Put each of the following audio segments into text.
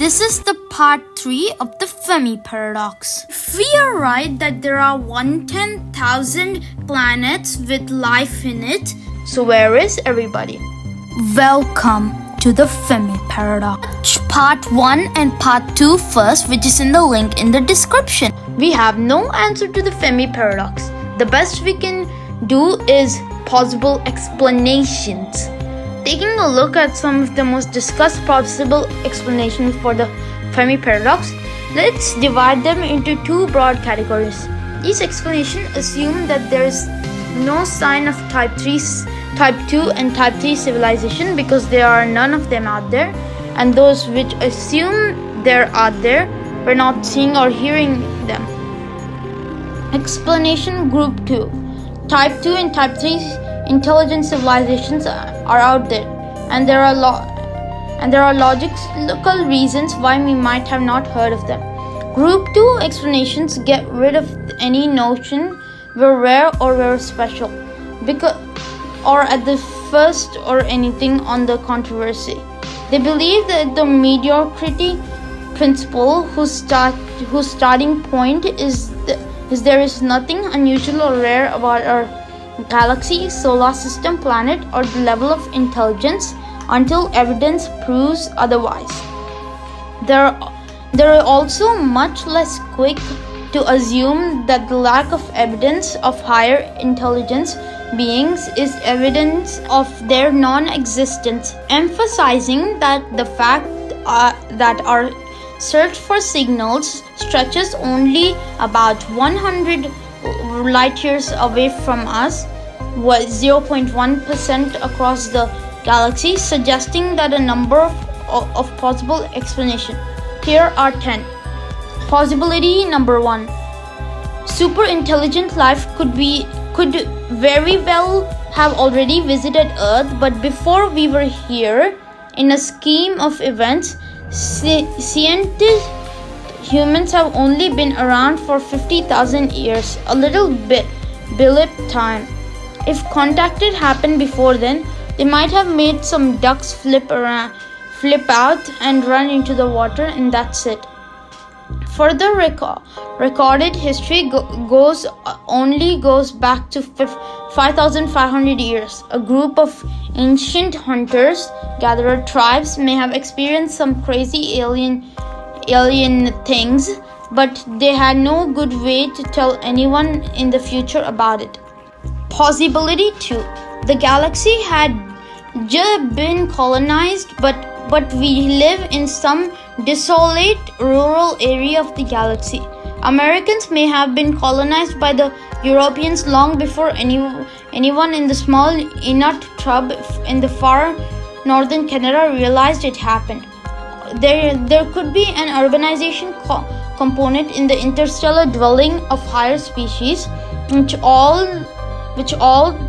This is the part 3 of the Fermi paradox. If we are right that there are 110,000 planets with life in it, so where is everybody? Welcome to the Fermi paradox. Watch part 1 and part 2 first, which is in the link in the description. We have no answer to the Fermi paradox. The best we can do is possible explanations. Taking a look at some of the most discussed possible explanations for the Fermi paradox, let's divide them into two broad categories. Each explanation assumes that there is no sign of type 2 and type 3 civilization because there are none of them out there, and those which assume they're out there, we're not seeing or hearing them. Explanation group 2. Type 2 and type 3 intelligent civilizations are out there, and there are logical reasons why we might have not heard of them. Group 2 explanations get rid of any notion we're rare or we're special, or at the first or anything on the controversy. They believe that the mediocrity principle, whose starting point is there is nothing unusual or rare about our galaxy, solar system, planet, or the level of intelligence until evidence proves otherwise. They're also much less quick to assume that the lack of evidence of higher intelligence beings is evidence of their non-existence, emphasizing that the fact that our search for signals stretches only about 100 light years away from us, was 0.1% across the galaxy, suggesting that a number of possible explanations. Here are 10. Possibility number 1. Super intelligent life could very well have already visited Earth, but before we were here, in a scheme of events, scientists humans have only been around for 50,000 years, a little bit blip time. If contacted happened before then, they might have made some ducks flip out and run into the water, and that's it. Further recorded history goes back to 5,500 years. A group of ancient hunter-gatherer tribes may have experienced some crazy alien things, but they had no good way to tell anyone in the future about it. Possibility 2. The galaxy had just been colonized, but we live in some desolate rural area of the galaxy. Americans may have been colonized by the Europeans long before anyone in the small Inuit tribe in the far northern Canada realized it happened. There could be an urbanization component in the interstellar dwelling of higher species, which all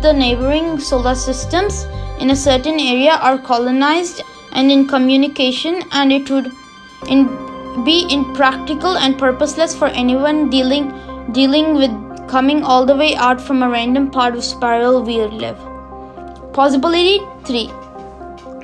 the neighboring solar systems in a certain area are colonized and in communication, and it would be impractical and purposeless for anyone dealing with coming all the way out from a random part of spiral we live. Possibility 3.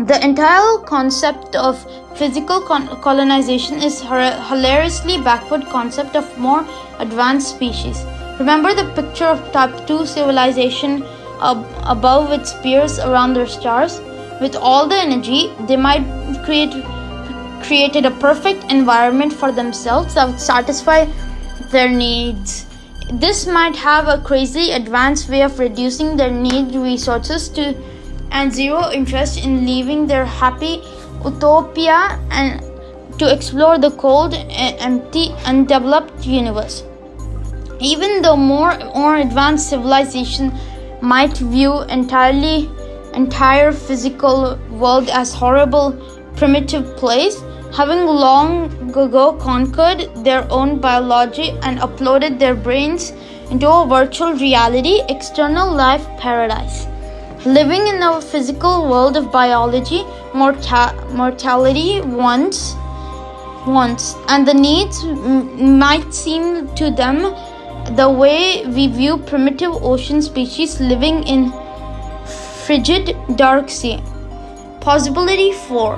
The entire concept of physical colonization is hilariously backward concept of more advanced species. Remember the picture of type 2 civilization above with spears around their stars? With all the energy, they might created a perfect environment for themselves that would satisfy their needs. This might have a crazy advanced way of reducing their need resources and zero interest in leaving their happy utopia and to explore the cold, empty, undeveloped universe. Even though more advanced civilization might view entire physical world as horrible, primitive place, having long ago conquered their own biology and uploaded their brains into a virtual reality, external life paradise. Living in a physical world of biology, mortality once, and the needs might seem to them the way we view primitive ocean species living in frigid dark sea. Possibility 4.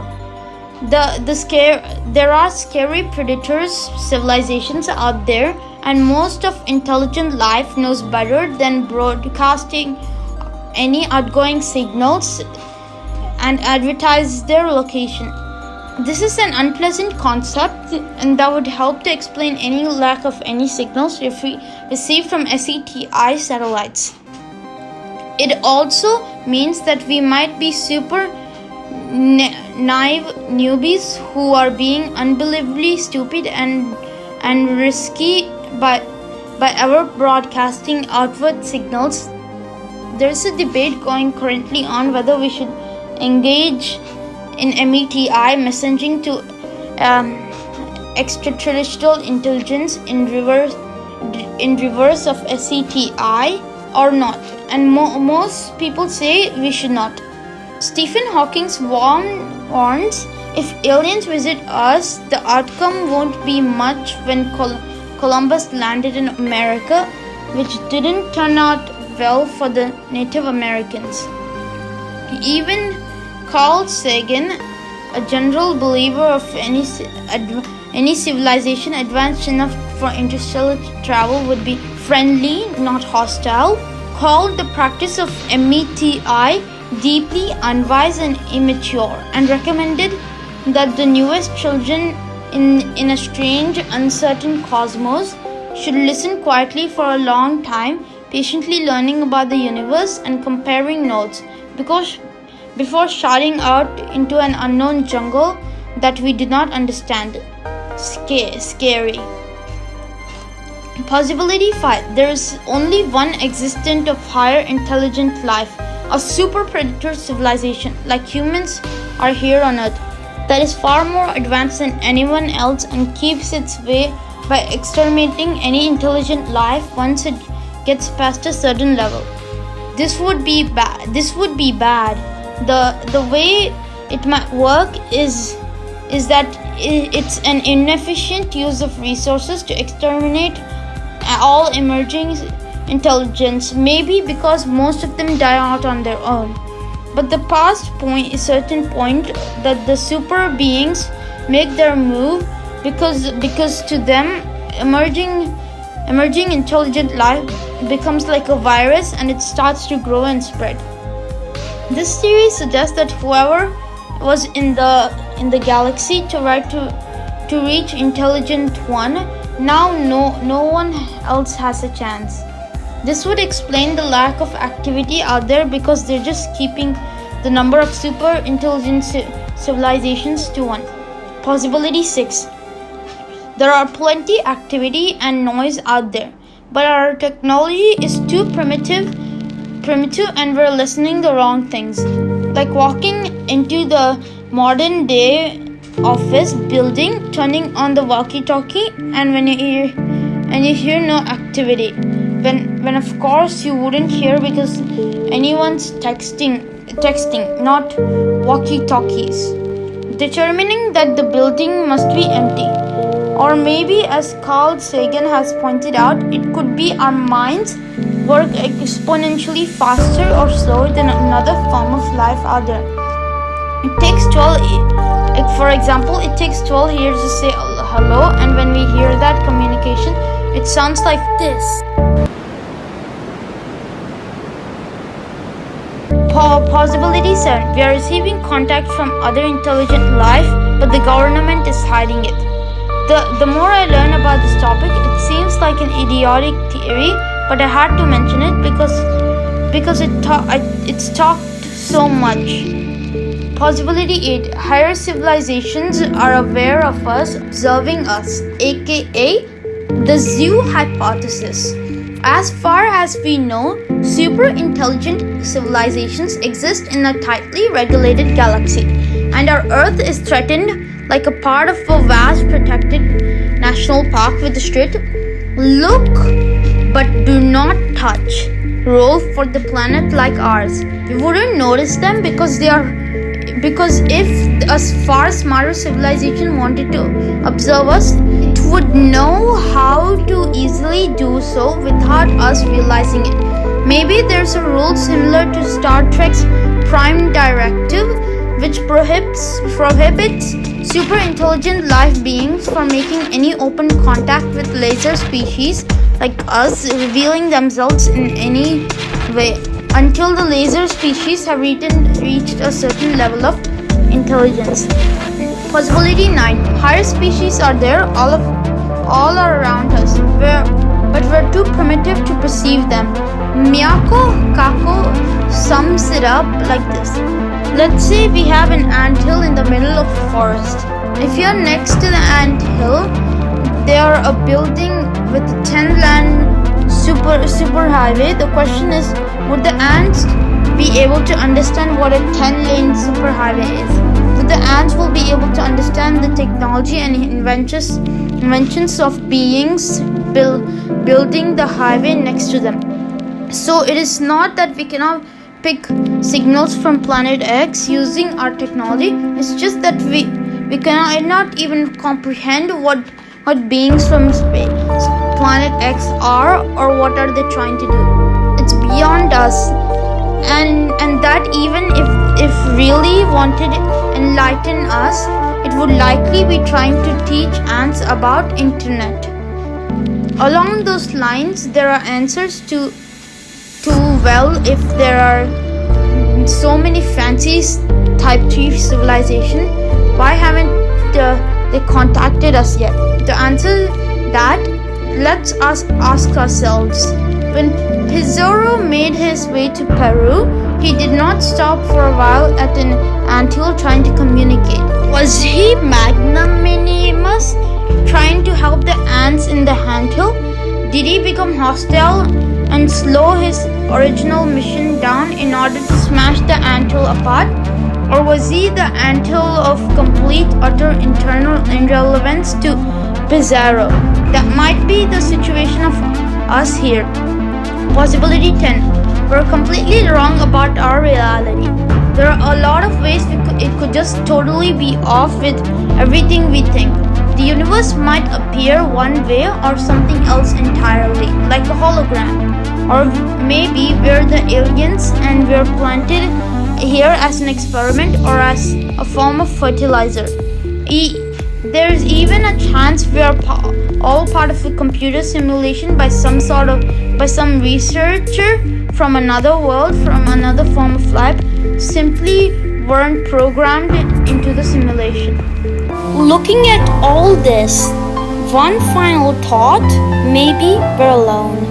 There are scary predators civilizations out there, and most of intelligent life knows better than broadcasting any outgoing signals and advertise their location. This is an unpleasant concept, and that would help to explain any lack of any signals received from SETI satellites. It also means that we might be super naive newbies who are being unbelievably stupid and risky by ever broadcasting outward signals. There is a debate going currently on whether we should engage in METI messaging to extraterrestrial intelligence in reverse of SETI or not, and most people say we should not. Stephen Hawking warns if aliens visit us, the outcome won't be much when Columbus landed in America, which didn't turn out well for the Native Americans. Even Carl Sagan, a general believer of any civilization advanced enough for interstellar travel would be friendly, not hostile, called the practice of METI deeply unwise and immature, and recommended that the newest children in a strange, uncertain cosmos should listen quietly for a long time, patiently learning about the universe and comparing notes, before shouting out into an unknown jungle that we did not understand. Scary. Possibility 5. There is only one existent of higher intelligent life, a super predator civilization like humans are here on Earth, that is far more advanced than anyone else and keeps its way by exterminating any intelligent life once it gets past a certain level. This would be bad. The way it might work is that it's an inefficient use of resources to exterminate all emerging intelligence, maybe because most of them die out on their own. But the past point is certain point that the super beings make their move because to them emerging intelligent life becomes like a virus and it starts to grow and spread. This theory suggests that whoever was in the galaxy to reach intelligent one, now no one else has a chance. This would explain the lack of activity out there because they're just keeping the number of super intelligent civilizations to 1. Possibility 6. There are plenty activity and noise out there, but our technology is too primitive and we're listening the wrong things. Like walking into the modern day office building, turning on the walkie-talkie, and when you hear no activity. When of course you wouldn't hear because anyone's texting, not walkie-talkies. Determining that the building must be empty. Or maybe, as Carl Sagan has pointed out, it could be our minds work exponentially faster or slower than another form of life out there. It takes 12 years to say hello, and when we hear that communication, it sounds like this. Possibility 7. We are receiving contact from other intelligent life, but the government is hiding it. The more I learn about this topic, it seems like an idiotic theory, but I had to mention it because it's talked so much. Possibility 8. Higher civilizations are aware of us, observing us, aka the zoo hypothesis. As far as we know, super intelligent civilizations exist in a tightly regulated galaxy, and our Earth is threatened like a part of a vast protected national park with a strict "look but do not touch" rule for the planet like ours. We wouldn't notice them because if a far smarter civilization wanted to observe us, it would know how to easily do so without us realizing it. Maybe there's a rule similar to Star Trek's Prime Directive, which prohibits super intelligent life beings for making any open contact with lesser species like us, revealing themselves in any way until the lesser species have reached a certain level of intelligence. Possibility 9. Higher species are there all around us, but we're too primitive to perceive them. Miyako Kako sums it up like this. Let's say we have an anthill in the middle of a forest. If you're next to the anthill, there a building with a 10-lane super highway. The question is, would the ants be able to understand what a 10-lane super highway is? The ants will be able to understand the technology and inventions of beings building the highway next to them. So it is not that we cannot pick signals from planet X using our technology. It's just that we cannot even comprehend what beings from space, planet X are, or what are they trying to do. It's beyond us. And that even if really wanted to enlighten us, it would likely be trying to teach ants about internet. Along those lines, there are answers to well, if there are so many fancy type 3 civilization, why haven't they contacted us yet? To answer that, let's ask ourselves. When Pizarro made his way to Peru, he did not stop for a while at an anthill trying to communicate. Was he magnanimous, trying to help the ants in the anthill? Did he become hostile and slow his original mission down in order to smash the anthill apart? Or was he the anthill of complete utter internal irrelevance to Pizarro? That might be the situation of us here. Possibility 10. We're completely wrong about our reality. There are a lot of ways it could just totally be off with everything we think. The universe might appear one way or something else entirely, like a hologram. Or maybe we're the aliens and we're planted here as an experiment or as a form of fertilizer. There's even a chance we're all part of a computer simulation by some researcher from another world, from another form of life, simply weren't programmed into the simulation. Looking at all this, one final thought, maybe we're alone.